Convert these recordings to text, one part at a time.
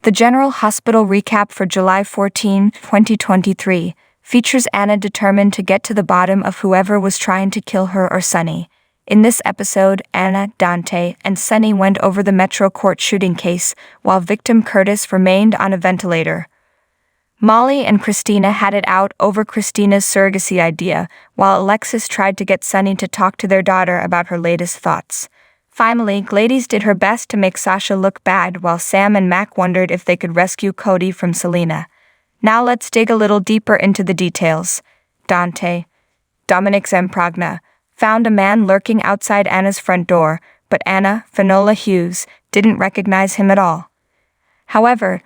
The General Hospital recap for July 14, 2023, features Anna determined to get to the bottom of whoever was trying to kill her or Sonny. In this episode, Anna, Dante, and Sonny went over the Metro Court shooting case, while victim Curtis remained on a ventilator. Molly and Christina had it out over Christina's surrogacy idea, while Alexis tried to get Sonny to talk to their daughter about her latest thoughts. Finally, Gladys did her best to make Sasha look bad, while Sam and Mac wondered if they could rescue Cody from Selena. Now let's dig a little deeper into the details. Dante, Dominic Zamprogna, found a man lurking outside Anna's front door, but Anna, Finola Hughes, didn't recognize him at all. However,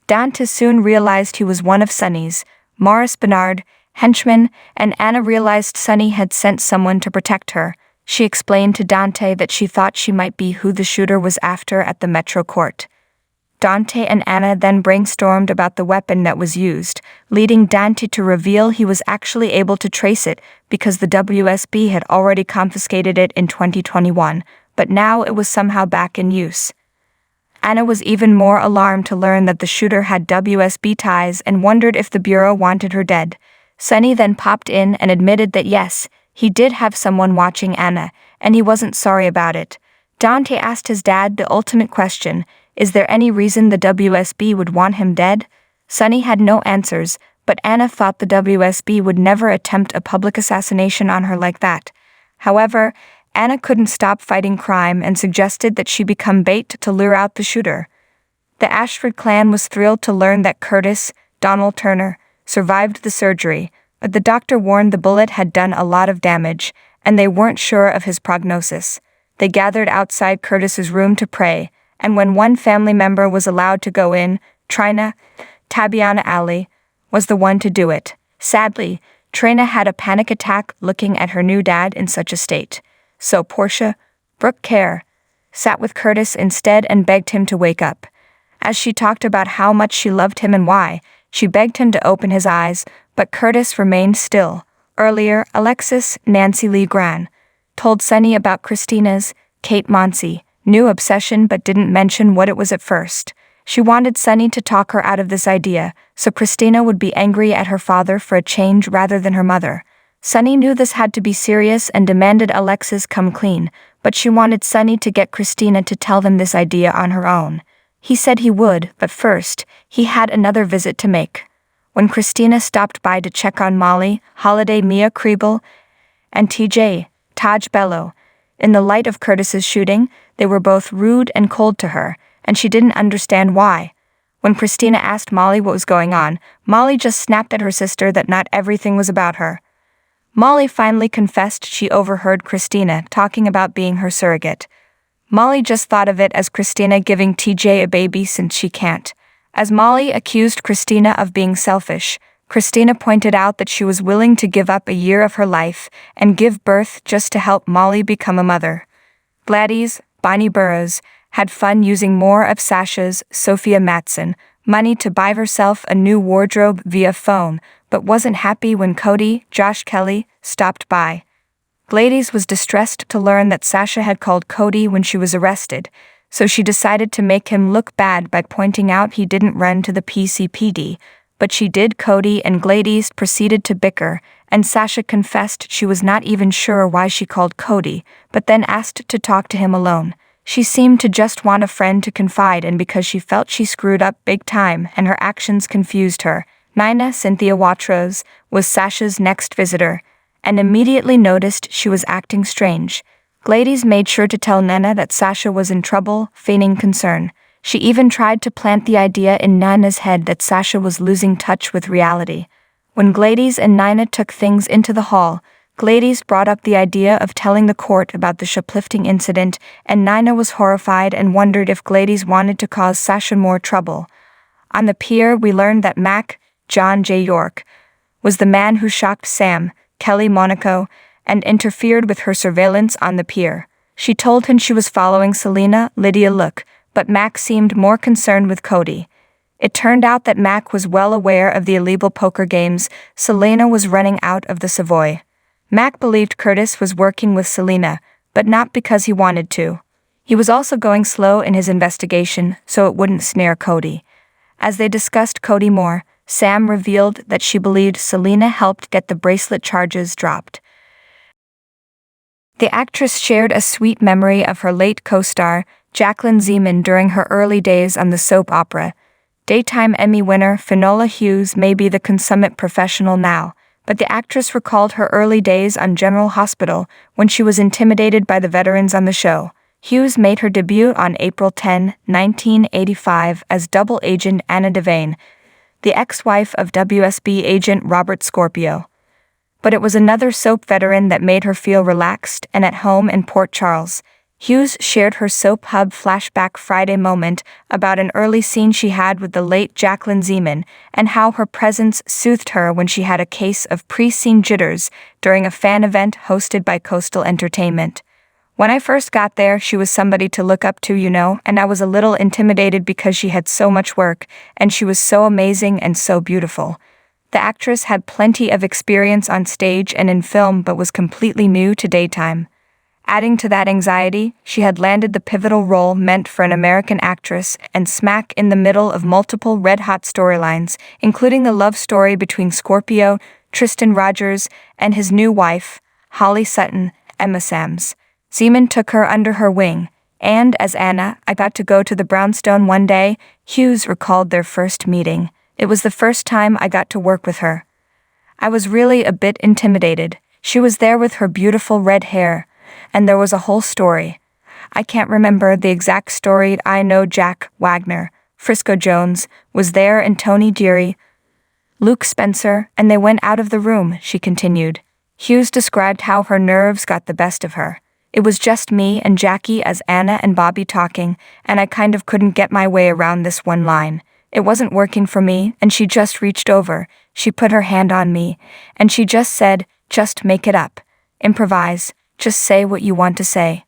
Dante soon realized he was one of Sonny's, Morris Bernard, henchmen, and Anna realized Sonny had sent someone to protect her. She explained to Dante that she thought she might be who the shooter was after at the Metro Court. Dante and Anna then brainstormed about the weapon that was used, leading Dante to reveal he was actually able to trace it because the WSB had already confiscated it in 2021, but now it was somehow back in use. Anna was even more alarmed to learn that the shooter had WSB ties and wondered if the Bureau wanted her dead. Sonny then popped in and admitted that yes, he did have someone watching Anna, and he wasn't sorry about it. Dante asked his dad the ultimate question: is there any reason the WSB would want him dead? Sonny had no answers, but Anna thought the WSB would never attempt a public assassination on her like that. However, Anna couldn't stop fighting crime and suggested that she become bait to lure out the shooter. The Ashford clan was thrilled to learn that Curtis, Donald Turner, survived the surgery, but the doctor warned the bullet had done a lot of damage, and they weren't sure of his prognosis. They gathered outside Curtis's room to pray, and when one family member was allowed to go in, Trina, Tabiana Ali, was the one to do it. Sadly, Trina had a panic attack looking at her new dad in such a state. So Portia, Brooke Kerr, sat with Curtis instead and begged him to wake up. As she talked about how much she loved him and why, she begged him to open his eyes, but Curtis remained still. Earlier, Alexis, Nancy Lee Gran, told Sonny about Christina's, Kate Monsey, new obsession but didn't mention what it was at first. She wanted Sonny to talk her out of this idea, so Christina would be angry at her father for a change rather than her mother. Sonny knew this had to be serious and demanded Alexis come clean, but she wanted Sonny to get Christina to tell them this idea on her own. He said he would, but first, he had another visit to make. When Christina stopped by to check on Molly, Holiday Mia Kriebel, and TJ, Taj Bello, in the light of Curtis's shooting, they were both rude and cold to her, and she didn't understand why. When Christina asked Molly what was going on, Molly just snapped at her sister that not everything was about her. Molly finally confessed she overheard Christina talking about being her surrogate. Molly just thought of it as Christina giving TJ a baby since she can't. As Molly accused Christina of being selfish, Christina pointed out that she was willing to give up a year of her life and give birth just to help Molly become a mother. Gladys, Bonnie Burroughs, had fun using more of Sasha's, Sophia Matson, money to buy herself a new wardrobe via phone, but wasn't happy when Cody, Josh Kelly, stopped by. Gladys was distressed to learn that Sasha had called Cody when she was arrested, so she decided to make him look bad by pointing out he didn't run to the PCPD, but she did. Cody and Gladys proceeded to bicker, and Sasha confessed she was not even sure why she called Cody, but then asked to talk to him alone. She seemed to just want a friend to confide in because she felt she screwed up big time and her actions confused her. Nina Cynthia Watros was Sasha's next visitor, and immediately noticed she was acting strange. Gladys made sure to tell Nina that Sasha was in trouble, feigning concern. She even tried to plant the idea in Nina's head that Sasha was losing touch with reality. When Gladys and Nina took things into the hall, Gladys brought up the idea of telling the court about the shoplifting incident, and Nina was horrified and wondered if Gladys wanted to cause Sasha more trouble. On the pier, we learned that Mac, John J. York, was the man who shocked Sam, Kelly Monaco, and interfered with her surveillance on the pier. She told him she was following Selena Lydia Look, but Mac seemed more concerned with Cody. It turned out that Mac was well aware of the illegal poker games Selena was running out of the Savoy. Mac believed Curtis was working with Selena, but not because he wanted to. He was also going slow in his investigation so it wouldn't snare Cody. As they discussed Cody more, Sam revealed that she believed Selena helped get the bracelet charges dropped. The actress shared a sweet memory of her late co-star, Jacqueline Zeman, during her early days on the soap opera. Daytime Emmy winner Finola Hughes may be the consummate professional now, but the actress recalled her early days on General Hospital when she was intimidated by the veterans on the show. Hughes made her debut on April 10, 1985 as double agent Anna Devane, the ex-wife of WSB agent Robert Scorpio. But it was another soap veteran that made her feel relaxed and at home in Port Charles. Hughes shared her Soap Hub Flashback Friday moment about an early scene she had with the late Jacqueline Zeman and how her presence soothed her when she had a case of pre-scene jitters during a fan event hosted by Coastal Entertainment. When I first got there, she was somebody to look up to, and I was a little intimidated because she had so much work, and she was so amazing and so beautiful. The actress had plenty of experience on stage and in film but was completely new to daytime. Adding to that anxiety, she had landed the pivotal role meant for an American actress and smack in the middle of multiple red-hot storylines, including the love story between Scorpio, Tristan Rogers, and his new wife, Holly Sutton, Emma Sams. Zeman took her under her wing, and as Anna, I got to go to the brownstone one day. Hughes recalled their first meeting. It was the first time I got to work with her. I was really a bit intimidated. She was there with her beautiful red hair, and there was a whole story. I can't remember the exact story. I know Jack Wagner, Frisco Jones, was there and Tony Deary, Luke Spencer, and they went out of the room, she continued. Hughes described how her nerves got the best of her. It was just me and Jackie as Anna and Bobby talking, and I kind of couldn't get my way around this one line. It wasn't working for me, and she just reached over, she put her hand on me, and she just said, "Just make it up. Improvise, just say what you want to say."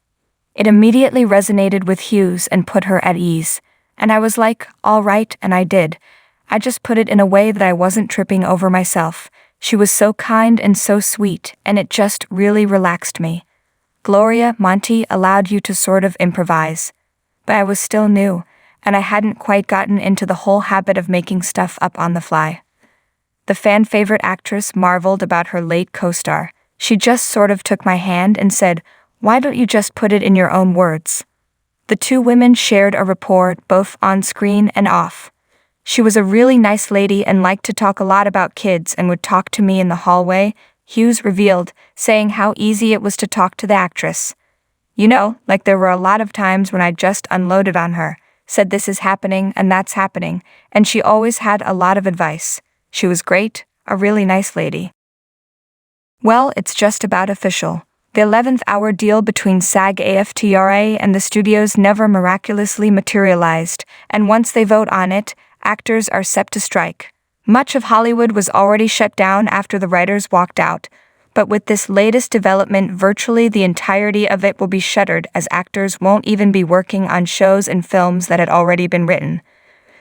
It immediately resonated with Hughes and put her at ease. And I was like, all right, and I did. I just put it in a way that I wasn't tripping over myself. She was so kind and so sweet, and it just really relaxed me. Gloria, Monty allowed you to sort of improvise. But I was still new, and I hadn't quite gotten into the whole habit of making stuff up on the fly. The fan-favorite actress marveled about her late co-star. She just sort of took my hand and said, "Why don't you just put it in your own words?" The two women shared a rapport both on screen and off. She was a really nice lady and liked to talk a lot about kids and would talk to me in the hallway, Hughes revealed, saying how easy it was to talk to the actress. Like there were a lot of times when I just unloaded on her, said this is happening and that's happening, and she always had a lot of advice. She was great, a really nice lady. Well, it's just about official. The 11th hour deal between SAG-AFTRA and the studios never miraculously materialized, and once they vote on it, actors are set to strike. Much of Hollywood was already shut down after the writers walked out, but with this latest development, virtually the entirety of it will be shuttered as actors won't even be working on shows and films that had already been written.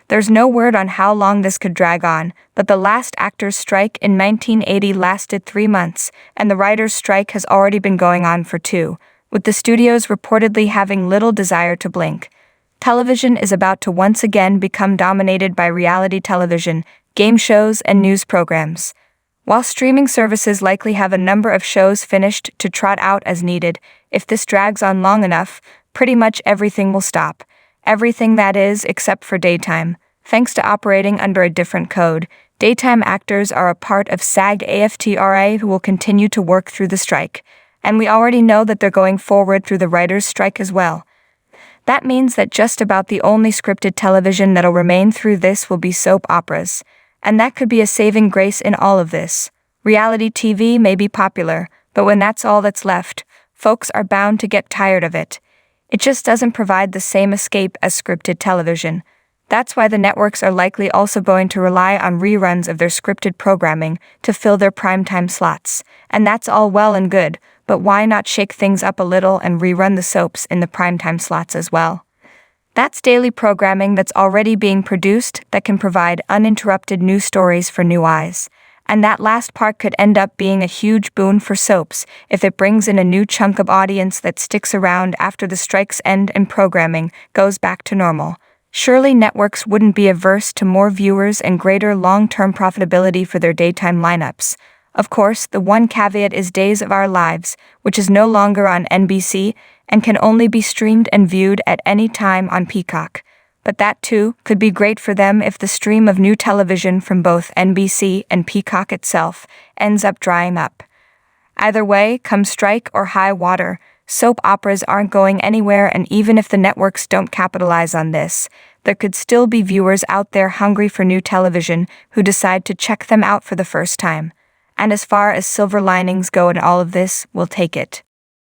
There's no word on how long this could drag on, but the last actors' strike in 1980 lasted 3 months, and the writers' strike has already been going on for 2, with the studios reportedly having little desire to blink. Television is about to once again become dominated by reality television, game shows, and news programs. While streaming services likely have a number of shows finished to trot out as needed, if this drags on long enough, pretty much everything will stop. Everything, that is, except for daytime. Thanks to operating under a different code, daytime actors are a part of SAG-AFTRA who will continue to work through the strike. And we already know that they're going forward through the writers' strike as well. That means that just about the only scripted television that'll remain through this will be soap operas. And that could be a saving grace in all of this. Reality TV may be popular, but when that's all that's left, folks are bound to get tired of it. It just doesn't provide the same escape as scripted television. That's why the networks are likely also going to rely on reruns of their scripted programming to fill their primetime slots. And that's all well and good, but why not shake things up a little and rerun the soaps in the primetime slots as well? That's daily programming that's already being produced that can provide uninterrupted news stories for new eyes. And that last part could end up being a huge boon for soaps if it brings in a new chunk of audience that sticks around after the strikes end and programming goes back to normal. Surely networks wouldn't be averse to more viewers and greater long-term profitability for their daytime lineups. Of course, the one caveat is Days of Our Lives, which is no longer on NBC and can only be streamed and viewed at any time on Peacock. But that too could be great for them if the stream of new television from both NBC and Peacock itself ends up drying up. Either way, come strike or high water, soap operas aren't going anywhere, and even if the networks don't capitalize on this, there could still be viewers out there hungry for new television who decide to check them out for the first time. And as far as silver linings go in all of this, we'll take it.